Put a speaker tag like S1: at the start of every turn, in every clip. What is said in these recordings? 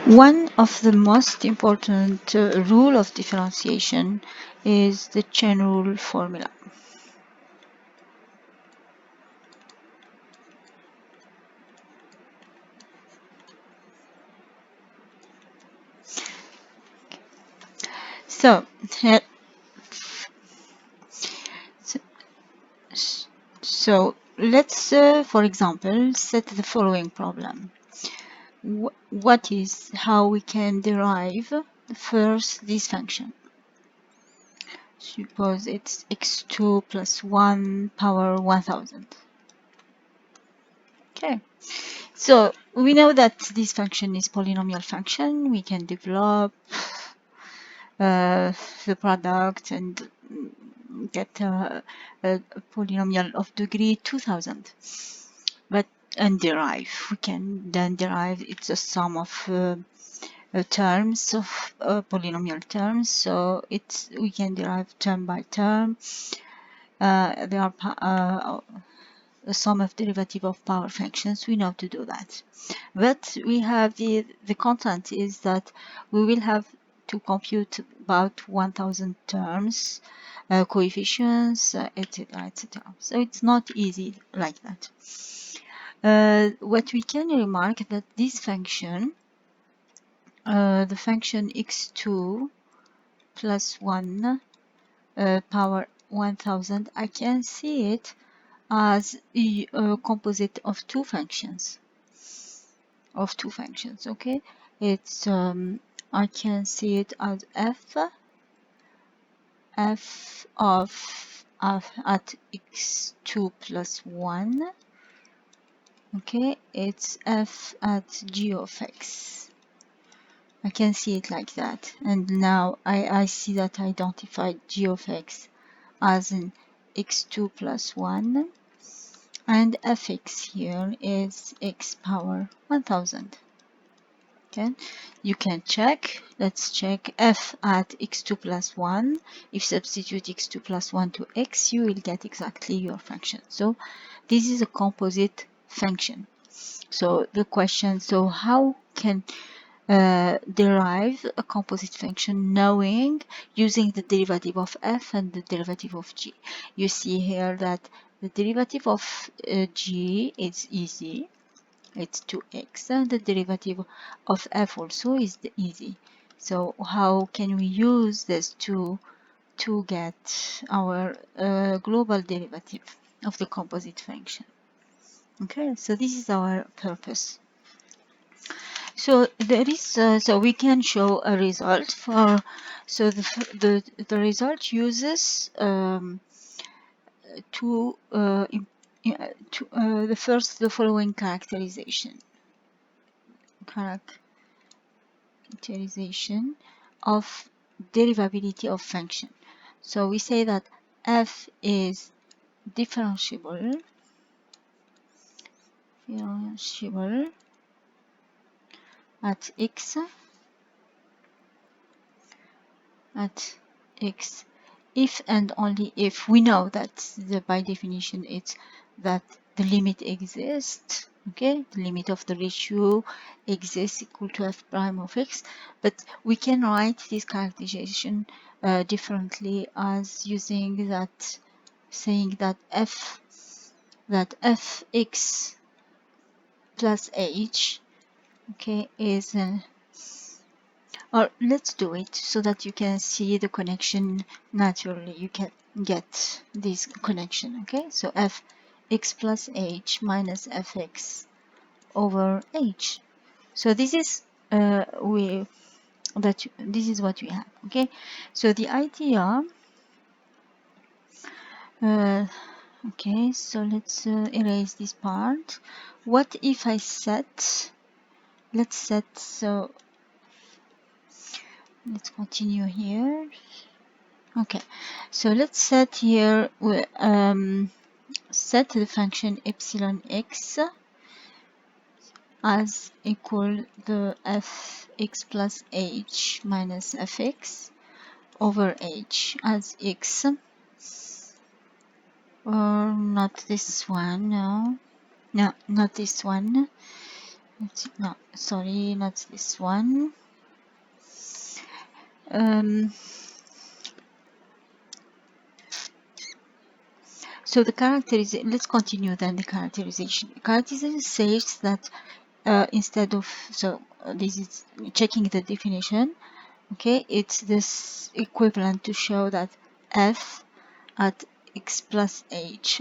S1: One of the most important rule of differentiation is the chain rule formula. So, so let's, for example, set the following problem. What is how we can derive first this function? Suppose it's x2 plus 1 power 1000. Okay, so we know that this function is polynomial function. We can develop the product and get a polynomial of degree 2000. And derive. We can then derive. It's a sum of terms of polynomial terms. So we can derive term by term. They are a sum of derivative of power functions. We know to do that. But we have the content is that we will have to compute about 1000 terms, coefficients, etc., etc. So it's not easy like that. What we can remark that this function, the function x2 plus 1 power 1000, I can see it as a composite of two functions. Okay, it's I can see it as f of at x2 plus 1. Okay, it's f at g of x. I can see it like that. And now I see that I identified g of x as an x2 plus 1. And fx here is x power 1000. Okay, you can check. Let's check f at x2 plus 1. If substitute x2 plus 1 to x, you will get exactly your function. So this is a composite function. So the question, so how can derive a composite function knowing using the derivative of f and the derivative of g? You see here that the derivative of g is easy. It's 2x, and the derivative of f also is easy. So how can we use this to get our global derivative of the composite function? Okay, so this is our purpose. So there is so we can show a result for, so the result uses the following characterization of derivability of function. So we say that f is differentiable at x if and only if we know that by definition it's that the limit exists. Okay, the limit of the ratio exists equal to f prime of x, but we can write this characterization differently as using that, saying that fx plus h, okay, is or let's do it so that you can see the connection naturally. You can get this connection. Okay, so fx plus h minus fx over h. So this is this is what we have. Okay, so the idea. Okay, so let's erase this part. What if I set? Let's set. So let's continue here. Okay, so let's set here, set the function epsilon x as equal the fx plus h minus fx over h as x, or not this one, no, not this one. no, sorry, not this one. So the characterization, let's continue then the characterization. Characterization says that instead of, this is checking the definition, okay, it's this equivalent to show that f at x plus h,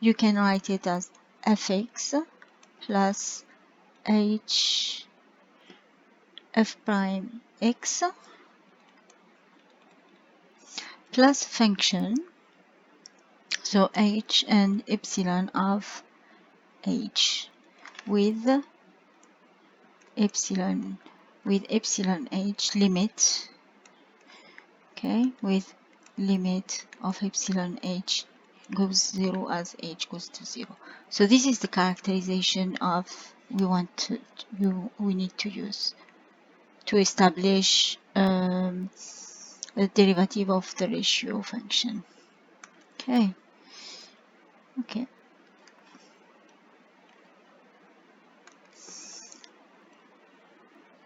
S1: you can write it as fx plus h f prime x plus function, so h and epsilon of h with epsilon h limit, okay, with limit of epsilon h goes 0 as h goes to 0. So this is the characterization of we need to use to establish the derivative of the ratio function. Okay.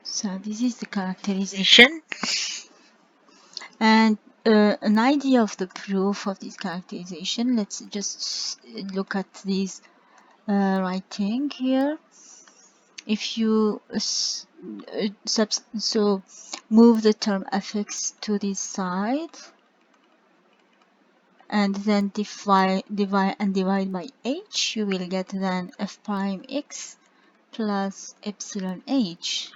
S1: So this is the characterization, and an idea of the proof of this characterization. Let's just look at this writing here. If you move the term fx to this side and then divide by h, you will get then f prime x plus epsilon h.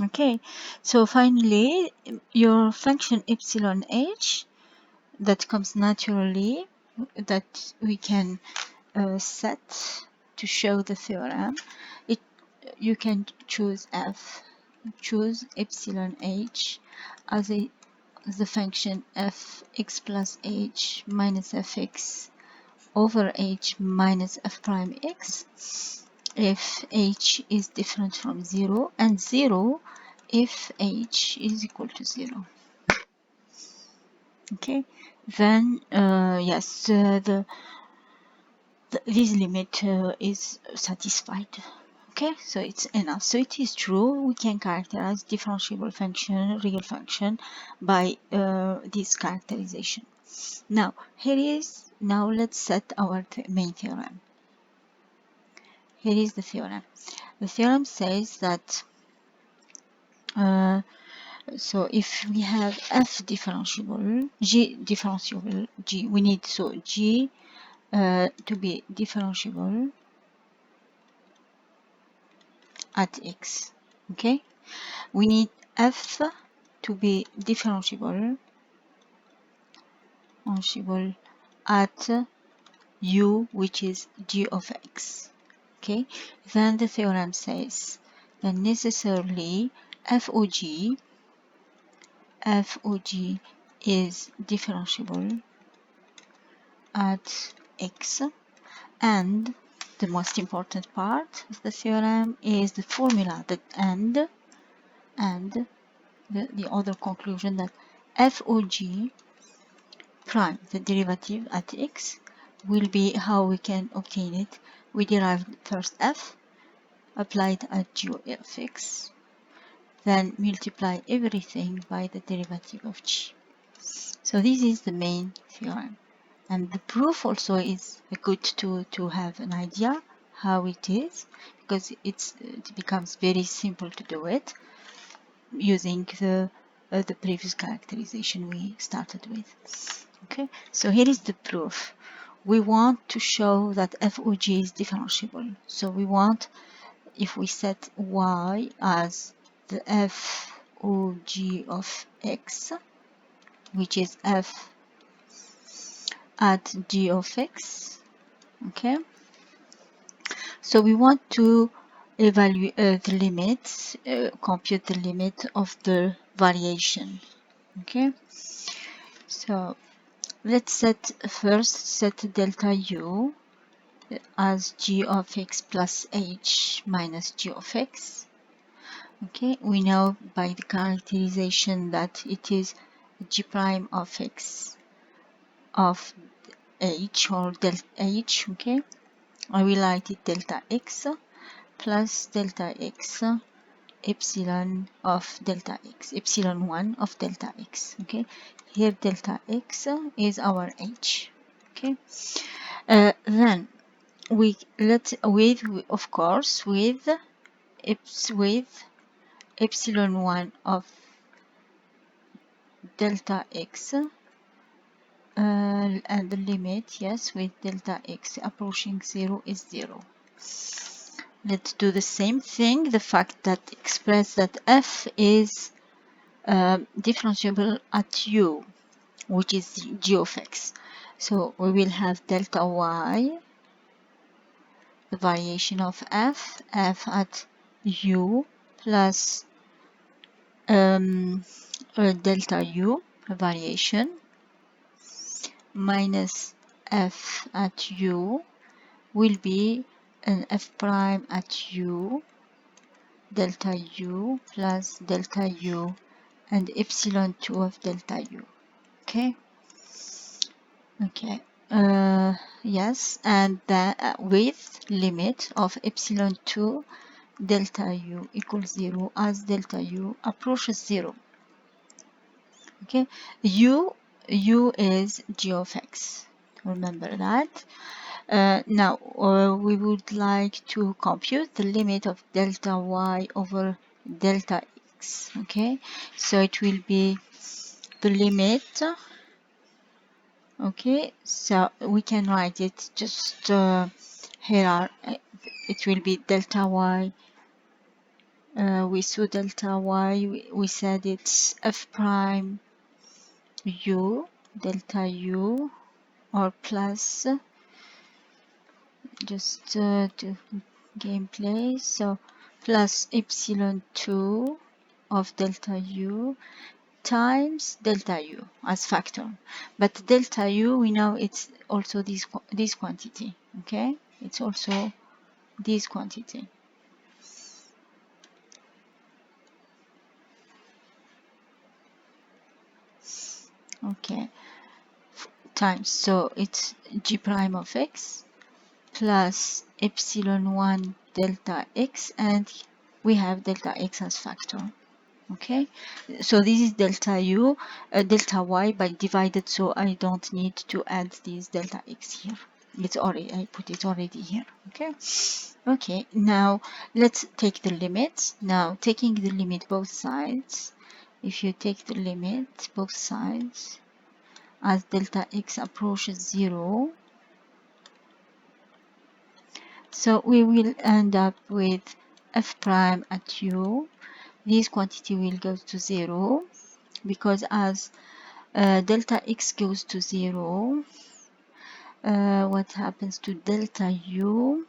S1: Okay, so finally your function epsilon h that comes naturally, that we can set to show the theorem, you can choose epsilon h as the function fx plus h minus fx over h minus f prime x if h is different from 0, and 0 if h is equal to 0. Okay, then yes, this limit is satisfied. Okay, so it's enough. So it is true, we can characterize differentiable function, real function, by this characterization. Now let's set our main theorem. Here is the theorem. The theorem says that so if we have f differentiable, g differentiable, g, we need g to be differentiable at x. Okay, we need f to be differentiable at u, which is g of x. Okay, then the theorem says that necessarily fog is differentiable at x, and the most important part of the theorem is the formula that and the other conclusion that fog prime, the derivative at x, will be how we can obtain it. We derived first f, applied at g of x, then multiply everything by the derivative of g. So this is the main theorem. And the proof also is good to have an idea how it is, because it becomes very simple to do it using the previous characterization we started with. Okay, so here is the proof. We want to show that fog is differentiable. So we want, if we set y as the fog of x, which is f at g of x, okay, so we want to evaluate the limits, compute the limit of the variation. Okay, so let's first set delta u as g of x plus h minus g of x. Okay, we know by the characterization that it is g prime of x of h, or delta h. Okay, I will write it delta x plus delta x epsilon of delta x, epsilon 1 of delta x. Okay, here delta x is our h. Okay, then we with of course with epsilon 1 of delta x and the limit, yes, with delta x approaching 0 is 0. Let's do the same thing. The fact that express that f is differentiable at u, which is g of x. So we will have delta y, the variation of f at u plus delta u, variation, minus f at u will be an f prime at u, delta u plus delta u and epsilon 2 of delta u. Okay. Okay. Yes, and that with limit of epsilon 2 delta u equals 0 as delta u approaches 0. Okay, u is g of x. Remember that. Now we would like to compute the limit of delta y over delta x. Okay, so it will be the limit. Okay, so we can write it just here are it will be delta y. We saw delta y, we said it's f prime u, delta u, or plus, just to gameplay, so plus epsilon 2 of delta u times delta u as factor. But delta u, we know it's also this quantity. Okay, it's also this quantity. Okay, times, so it's g prime of x plus epsilon 1 delta x, and we have delta x as factor. Okay, so this is delta u, delta y by divided, so I don't need to add this delta x here. It's already, I put it already here. Okay. Okay, now let's take the limit. Now taking the limit both sides, if you take the limit both sides as delta x approaches 0, so we will end up with f prime at u. This quantity will go to 0 because as delta x goes to 0, what happens to delta u?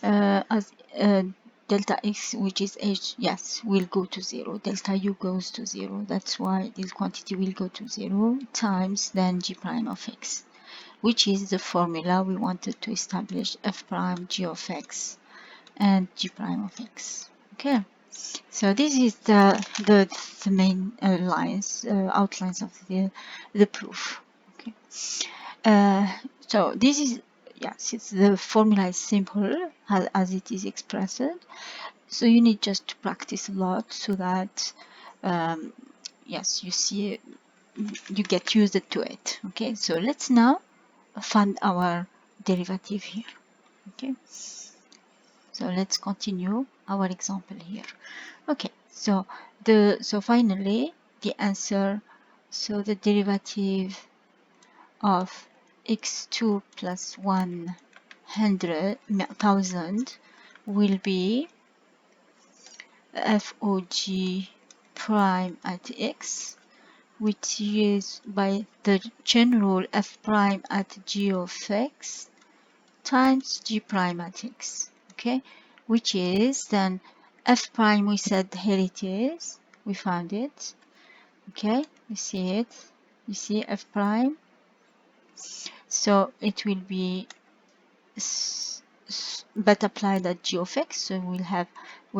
S1: As delta x, which is h, yes, will go to 0. Delta u goes to 0. That's why this quantity will go to 0 times then g prime of x, which is the formula we wanted to establish f prime g of x and g prime of x. Okay, so this is the main lines, outlines of the proof. Okay, so this is, yes, it's the formula is simple as it is expressed. So you need just to practice a lot so that yes, you see, you get used to it. Okay, so let's now find our derivative here. Okay, so let's continue our example here. Okay, so finally the answer, so the derivative of x2 plus 100,000 will be FOG prime at x, which is by the chain rule f prime at g of x times g prime at x. Okay, which is then f prime, we said here it is, we found it. Okay, you see it, you see f prime, so it will be but applied at g of x, so we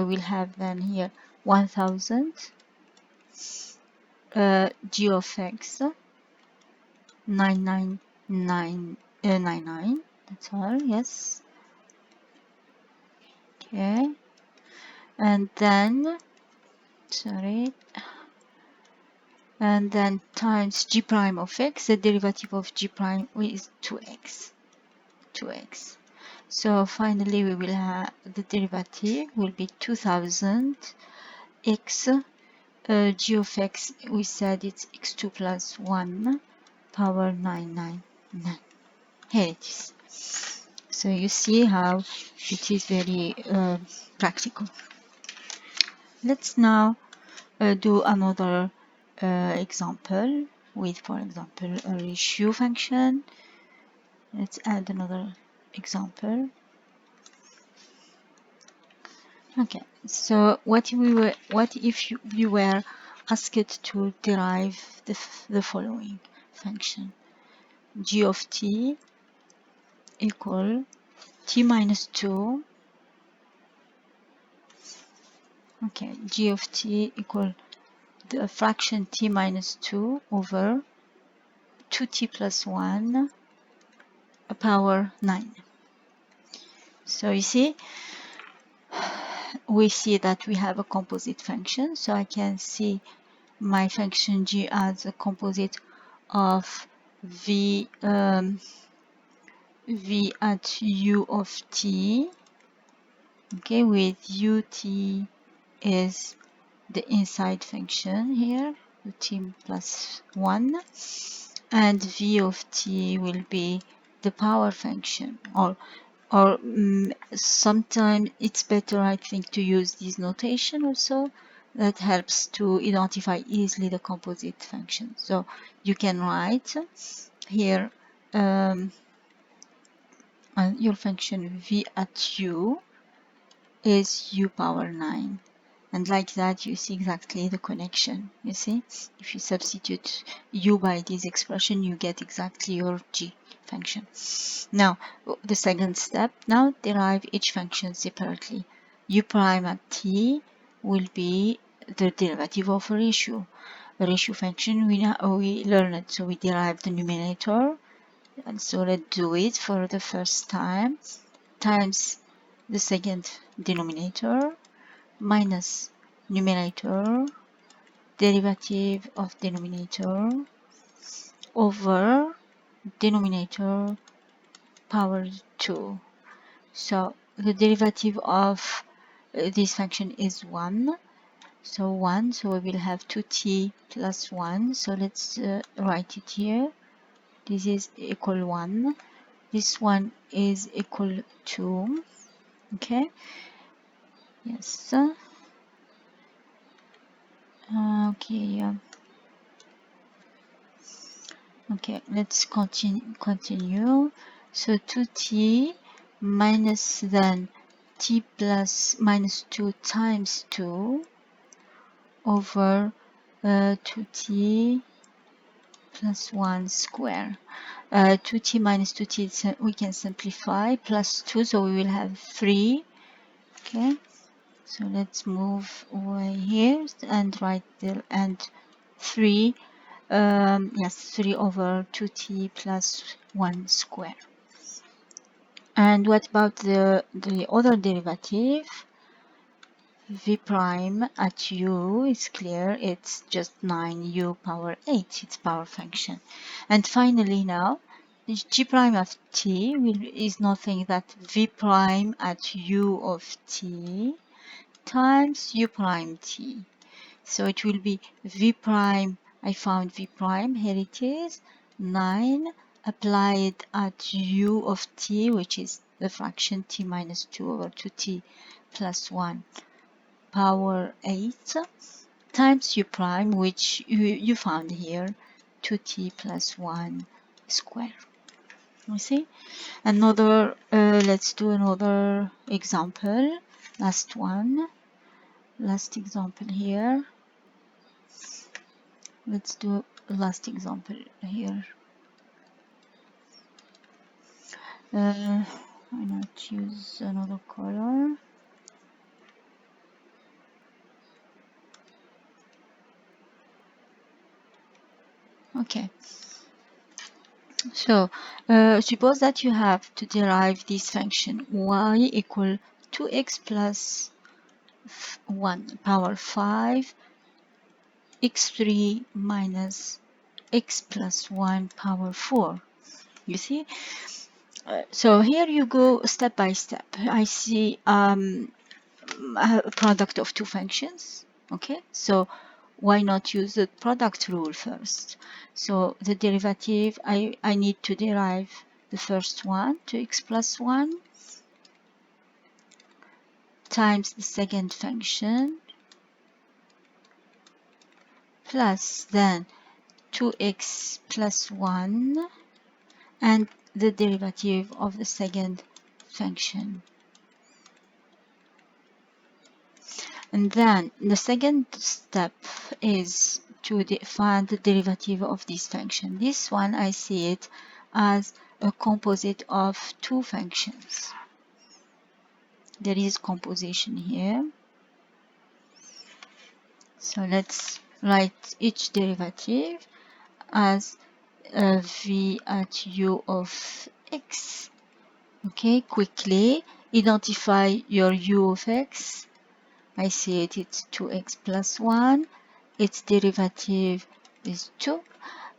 S1: will have then here 1000 g of x 999 99. That's all. Yes. Okay. And then, sorry, and then times g prime of x. The derivative of g prime is 2x. 2x. So finally, we will have the derivative will be 2000 x g of x. We said it's x2 plus 1 power 999. Here it is. So you see how it is very practical. Let's now do another example with, for example, a ratio function. Let's add another example. Okay, so what if you were asked to derive the following function: g of t equal t minus 2. Okay, g of t equal the fraction t minus 2 over 2t plus 1 power 9. So you see, we see that we have a composite function. So I can see my function g as a composite of v at u of t, okay, with ut is the inside function here, ut plus 1, and v of t will be the power function, or sometimes it's better, I think, to use this notation also. That helps to identify easily the composite function. So you can write here your function v at u is u power 9. And like that, you see exactly the connection. You see, if you substitute u by this expression, you get exactly your g function. Now, the second step, now derive each function separately. U prime at t will be the derivative of a ratio. A ratio function we learned, so we derive the numerator. And so let's do it for the first time, times the second denominator minus numerator, derivative of denominator over denominator power 2. So the derivative of this function is 1. So 1, so we will have 2t plus 1. So let's write it here. This is equal 1. This one is equal 2. Okay. Yes. Okay. Okay, let's continue. So 2t minus then t plus minus 2 times 2 over 2t plus 1 square. 2t minus 2t, we can simplify, plus 2, so we will have 3. Okay, so let's move away here and write the and 3. Yes, 3 over 2t plus 1 square. And what about the other derivative? V prime at u is clear, it's just 9u power 8, its power function. And finally now, g prime of t is nothing but v prime at u of t times u prime t. So it will be v prime, I found v prime, here it is, 9 applied at u of t, which is the fraction t minus 2 over 2t plus 1 power 8, times u prime, which you found here, 2t plus 1 square. You see? Another, let's do another example. Last example here. Let's do a last example here. Why not use another color? Okay. So suppose that you have to derive this function y equal 2x plus 1 power 5 x3 minus x plus 1 power 4. You see? So here you go step by step. I see a product of two functions. Okay, so why not use the product rule first? So the derivative, I need to derive the first one, 2x plus 1 times the second function plus then 2x plus 1 and the derivative of the second function. And then the second step is to find the derivative of this function. This one, I see it as a composite of two functions. There is composition here. So let's write each derivative as v at u of x. Okay, quickly identify your u of x. I see it, it's 2x plus 1. Its derivative is 2.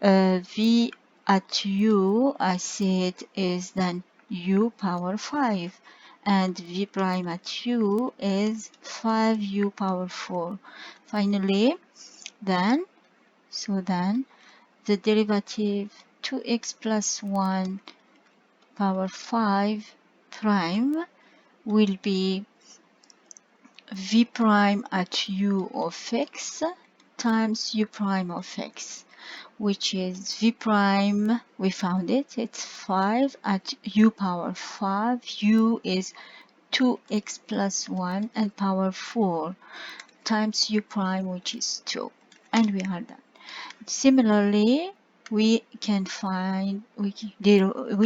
S1: V at u, I see it is then u power 5. And v prime at u is 5u power 4. Finally, then the derivative 2x plus 1 power 5 prime will be v prime at u of x times u prime of x, which is v prime, we found it, it's 5 at u power 5, u is 2x plus 1 and power 4 times u prime, which is 2, and we are done. Similarly, we can find, we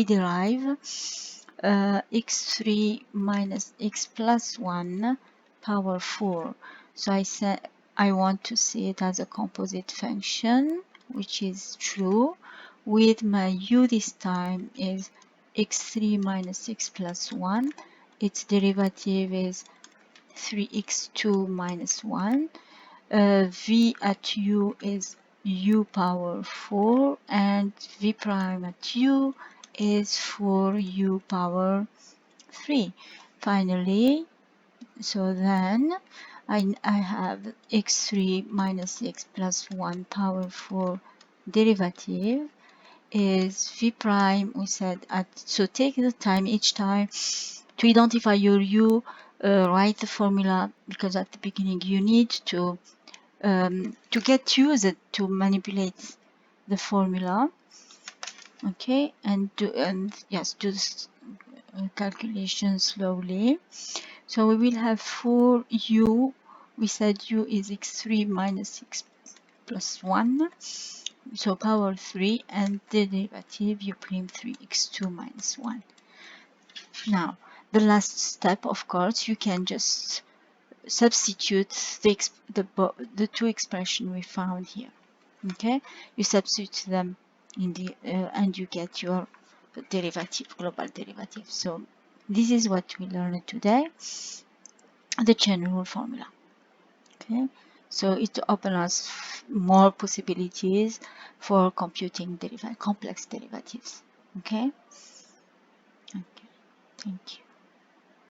S1: derive x3 minus x plus 1 power 4. So I said I want to see it as a composite function, which is true, with my u this time is x3 minus x plus 1. Its derivative is 3x2 minus 1. V at u is u power 4 and v prime at u is 4u power 3. Finally, so then I have x3 minus x plus 1 power 4 derivative is v prime, we said, so take the time each time to identify your u, write the formula, because at the beginning you need to get used to manipulate the formula. Okay, and yes, do this calculation slowly. So we will have 4u, we said u is x3 minus x plus 1, so power 3, and the derivative u prime 3x2 minus 1. Now, the last step, of course, you can just substitute the two expressions we found here. Okay, you substitute them in the and you get your derivative, global derivative. So this is what we learned today, the chain rule formula. Okay, so it opens us more possibilities for computing complex derivatives. Okay, thank you.